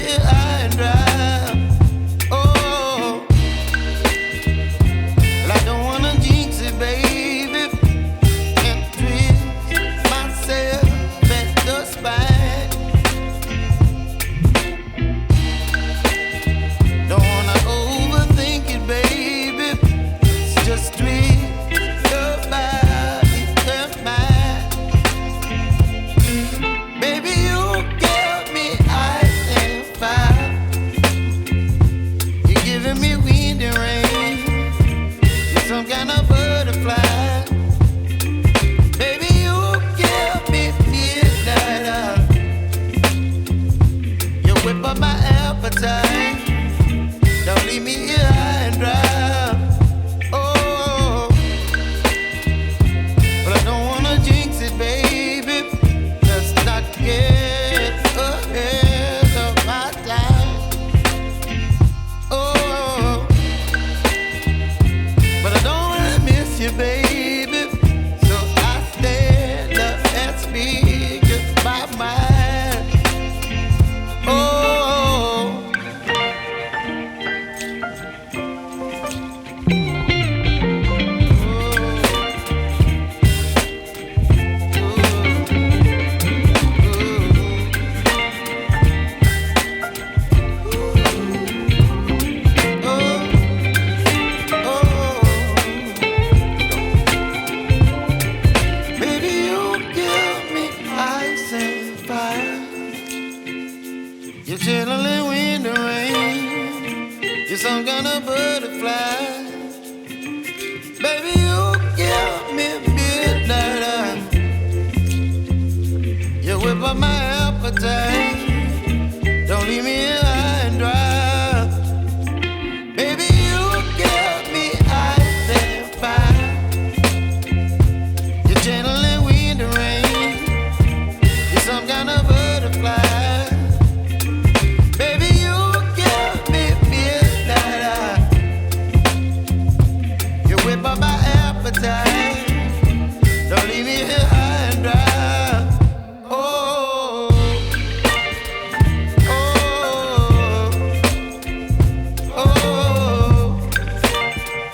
here high and dry. Oh, well, I don't wanna jinx it, baby, and twist myself at the spine. Don't wanna overthink it, baby. It's just twist your body and mine. Baby, you give me ice and fire. You're giving me wind and rain. You're some kind of butterfly. Baby, you give me midnight. You whip up my appetite. Don't leave me here high and dry. Oh, but I don't wanna jinx it, baby. Let's not get ahead of my time. Oh, but I don't wanna miss you, baby. So I stand up and speak just my mind. Oh. Baby, you give me ice and fire. You're chilling wind and rain. You're some kind of butterfly. Baby, you give me midnight. You whip up my appetite.